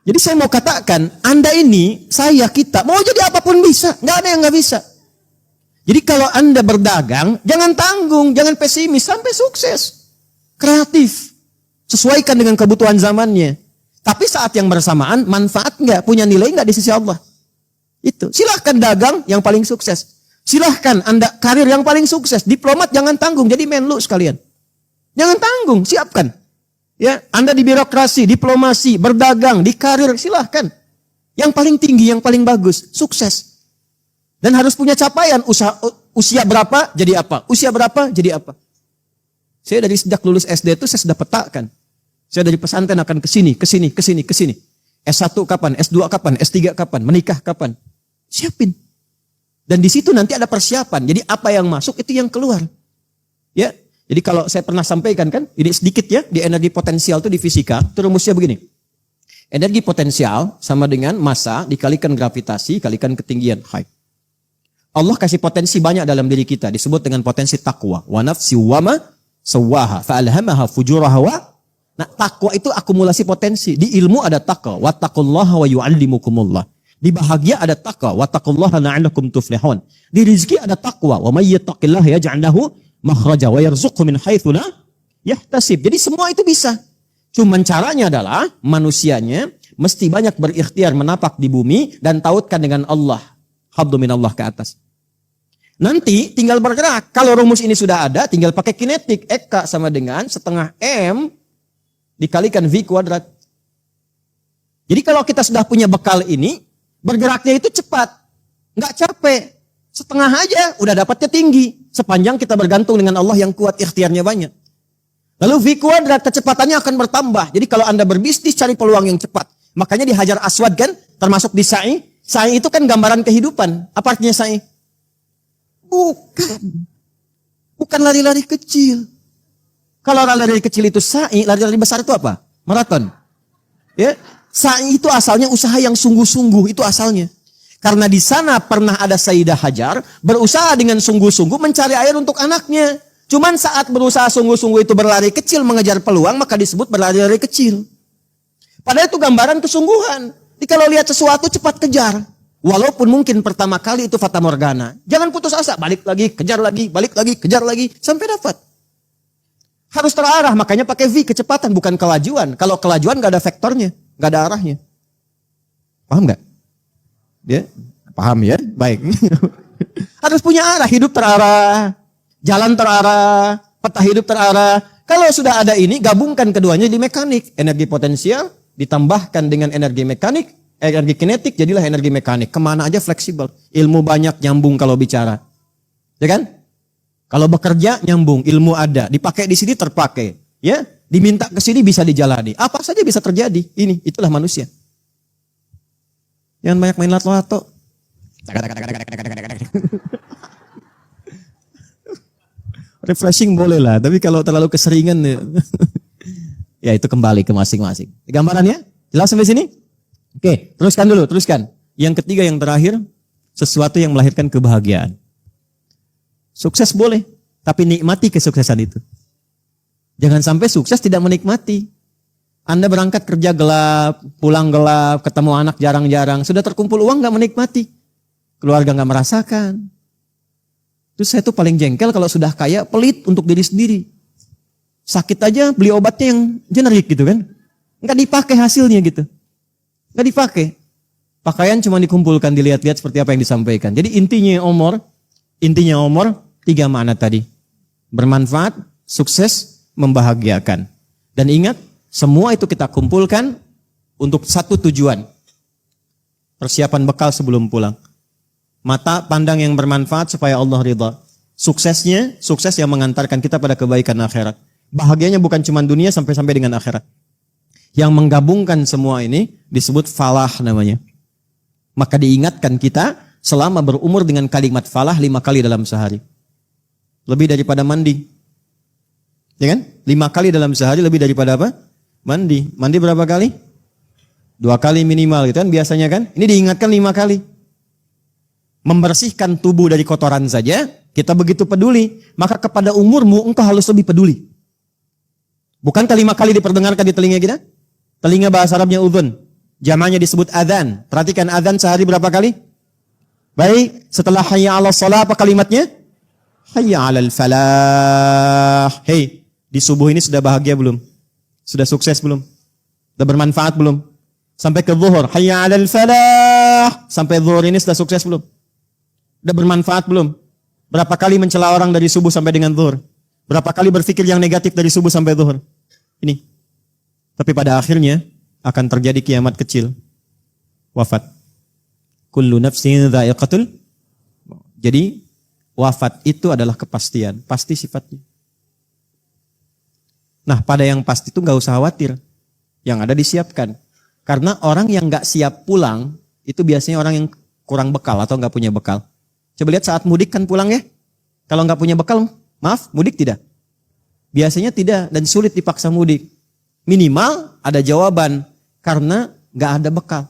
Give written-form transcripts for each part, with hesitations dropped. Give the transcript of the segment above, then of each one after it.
Jadi saya mau katakan, Anda ini, saya, kita, mau jadi apapun bisa. Nggak ada yang nggak bisa. Jadi kalau Anda berdagang, jangan tanggung, jangan pesimis, sampai sukses. Kreatif. Sesuaikan dengan kebutuhan zamannya. Tapi saat yang bersamaan, manfaat nggak, punya nilai nggak di sisi Allah. Itu. Silahkan dagang yang paling sukses. Silahkan Anda karir yang paling sukses. Diplomat jangan tanggung, jadi menlu sekalian. Jangan tanggung, siapkan. Ya, Anda di birokrasi, diplomasi, berdagang, di karir, silahkan. Yang paling tinggi, yang paling bagus, sukses. Dan harus punya capaian, usia berapa jadi apa, usia berapa jadi apa. Saya dari sejak lulus SD itu saya sudah petakan. Saya dari pesantren akan ke sini, ke sini, ke sini, ke sini. S1 kapan, S2 kapan, S3 kapan, menikah kapan. Siapin. Dan di situ nanti ada persiapan. Jadi apa yang masuk itu yang keluar. Ya. Jadi kalau saya pernah sampaikan kan, ini sedikit ya, di energi potensial itu di fisika, itu rumusnya begini. Energi potensial sama dengan massa dikalikan gravitasi, kalikan ketinggian, height. Allah kasih potensi banyak dalam diri kita, disebut dengan potensi takwa. Wa nafsi wa ma sawwaha fa'alhamaha fujuraha wa. Nah, takwa itu akumulasi potensi. Di ilmu ada takwa, wattaqullaha wa yu'allimukumullah. Di bahagia ada takwa, wattaqullaha la'allakum tuflihun. Di rizki ada takwa, wa may yattaqillaha yaj'al lahu makhraja wa yarzuqhu min haitsu la yahtasib. Jadi semua itu bisa. Cuman caranya adalah manusianya mesti banyak berikhtiar menapak di bumi dan tautkan dengan Allah. Habdu minallah ke atas. Nanti tinggal bergerak. Kalau rumus ini sudah ada, tinggal pakai kinetik. Eka sama dengan setengah M dikalikan V kuadrat. Jadi kalau kita sudah punya bekal ini, bergeraknya itu cepat. Nggak capek. Setengah aja udah dapatnya tinggi. Sepanjang kita bergantung dengan Allah yang kuat, ikhtiarnya banyak. Lalu V kuadrat kecepatannya akan bertambah. Jadi kalau Anda berbisnis cari peluang yang cepat. Makanya di Hajar Aswad kan, termasuk di sa'i. Sa'i itu kan gambaran kehidupan. Apa artinya sa'i? Bukan lari-lari kecil. Kalau lari-lari kecil itu sa'i, lari-lari besar itu apa? Maraton. Ya, sa'i itu asalnya usaha yang sungguh-sungguh, itu asalnya. Karena di sana pernah ada Sayyidah Hajar berusaha dengan sungguh-sungguh mencari air untuk anaknya. Cuman saat berusaha sungguh-sungguh itu berlari kecil mengejar peluang, maka disebut berlari-lari kecil. Padahal itu gambaran kesungguhan. Jadi kalau lihat sesuatu cepat kejar. Walaupun mungkin pertama kali itu fata morgana. Jangan putus asa, balik lagi, kejar lagi, balik lagi, kejar lagi, sampai dapat. Harus terarah, makanya pakai V, kecepatan, bukan kelajuan. Kalau kelajuan gak ada vektornya, gak ada arahnya. Paham gak? Ya, paham ya? Baik. Harus punya arah, hidup terarah, jalan terarah, peta hidup terarah. Kalau sudah ada ini, gabungkan keduanya di mekanik. Energi potensial ditambahkan dengan energi mekanik, energi kinetik, jadilah energi mekanik. Kemana aja fleksibel. Ilmu banyak, nyambung kalau bicara. Ya kan? Kalau bekerja, nyambung. Ilmu ada. Dipakai di sini, terpakai. Ya, diminta ke sini, bisa dijalani. Apa saja bisa terjadi. Itulah manusia. Jangan banyak main lato-lato. Refreshing boleh lah, tapi kalau terlalu keseringan ya itu kembali ke masing-masing. Gambarannya jelas sampai sini? Oke, teruskan dulu, teruskan. Yang ketiga, yang terakhir, sesuatu yang melahirkan kebahagiaan. Sukses boleh, tapi nikmati kesuksesan itu. Jangan sampai sukses tidak menikmati. Anda berangkat kerja gelap, pulang gelap, ketemu anak jarang-jarang, sudah terkumpul uang gak menikmati. Keluarga gak merasakan. Terus saya tuh paling jengkel kalau sudah kaya, pelit untuk diri sendiri. Sakit aja beli obatnya yang generik gitu kan. Gak dipakai hasilnya gitu. Gak dipakai. Pakaian cuma dikumpulkan, dilihat-lihat seperti apa yang disampaikan. Jadi intinya Omor 3 makna tadi. Bermanfaat, sukses, membahagiakan. Dan ingat, semua itu kita kumpulkan untuk satu tujuan. Persiapan bekal sebelum pulang. Mata pandang yang bermanfaat supaya Allah ridha. Suksesnya, sukses yang mengantarkan kita pada kebaikan akhirat. Bahagianya bukan cuma dunia sampai-sampai dengan akhirat. Yang menggabungkan semua ini disebut falah namanya. Maka diingatkan kita selama berumur dengan kalimat falah 5 kali dalam sehari. Lebih daripada mandi. Ya kan? 5 kali dalam sehari lebih daripada apa? Mandi. Mandi berapa kali? 2 kali minimal gitu kan biasanya kan. Ini diingatkan 5 kali. Membersihkan tubuh dari kotoran saja, kita begitu peduli. Maka kepada umurmu engkau harus lebih peduli. Bukankah 5 kali diperdengarkan di telinga kita? Telinga bahasa Arabnya udhun. Jamaknya disebut adzan. Perhatikan adzan sehari berapa kali? Baik, setelah hayya 'alas shalah apa kalimatnya? Hayya 'alal falah. Hei, di subuh ini sudah bahagia belum? Sudah sukses belum? Sudah bermanfaat belum? Sampai ke zuhur, hayya 'alal falah. Sampai zuhur ini sudah sukses belum? Sudah bermanfaat belum? Berapa kali mencela orang dari subuh sampai dengan zuhur? Berapa kali berpikir yang negatif dari subuh sampai zuhur? Ini. Tapi pada akhirnya akan terjadi kiamat kecil. Wafat. Kullu nafsin dha'iqatul. Jadi wafat itu adalah kepastian, pasti sifatnya. Nah, pada yang pasti itu nggak usah khawatir. Yang ada disiapkan. Karena orang yang nggak siap pulang itu biasanya orang yang kurang bekal atau nggak punya bekal. Coba lihat saat mudik kan pulang ya. Kalau nggak punya bekal, maaf, mudik tidak? Biasanya tidak dan sulit dipaksa mudik. Minimal ada jawaban karena nggak ada bekal.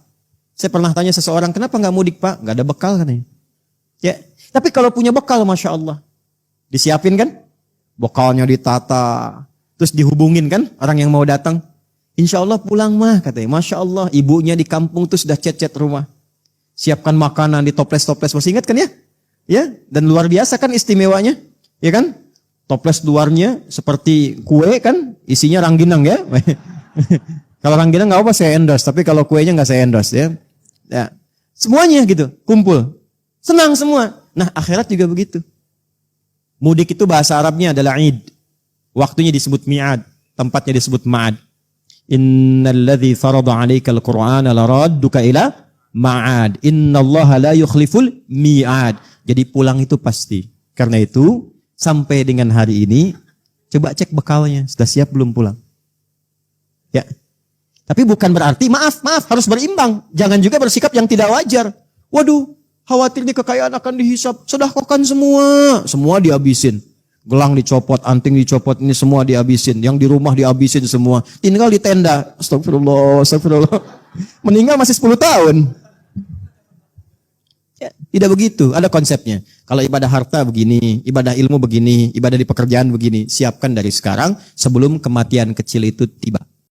Saya pernah tanya seseorang, kenapa nggak mudik Pak? Nggak ada bekal katanya. Ya, tapi kalau punya bekal, masya Allah, disiapin kan? Bekalnya ditata, terus dihubungin kan orang yang mau datang. Insya Allah pulang mah katanya. Masya Allah, ibunya di kampung tuh sudah cet-cet rumah. Siapkan makanan di toples-toples, masih ingat kan ya? Ya, dan luar biasa kan istimewanya, ya kan? Toples luarnya seperti kue kan, isinya rangginang ya. Kalau rangginang nggak apa saya endorse, tapi kalau kuenya nggak saya endorse ya. Ya, semuanya gitu, kumpul, senang semua. Nah akhirat juga begitu. Mudik itu bahasa Arabnya adalah id, waktunya disebut mi'ad, tempatnya disebut ma'ad. Innalladzi farada 'alaikal Qur'ana laradduka ila ma'ad. Innallaha la yukhliful mi'ad. Jadi pulang itu pasti. Karena itu sampai dengan hari ini coba cek bekalnya, sudah siap belum pulang? Ya. Tapi bukan berarti maaf harus berimbang. Jangan juga bersikap yang tidak wajar. Waduh, khawatir nih kekayaan akan dihisap. Sedekahkan semua dihabisin. Gelang dicopot, anting dicopot, ini semua dihabisin. Yang di rumah dihabisin semua. Tinggal di tenda. Astagfirullah. Meninggal masih 10 tahun. Ya, tidak begitu, ada konsepnya. Kalau ibadah harta begini, ibadah ilmu begini, ibadah di pekerjaan begini. Siapkan dari sekarang sebelum kematian kecil itu tiba.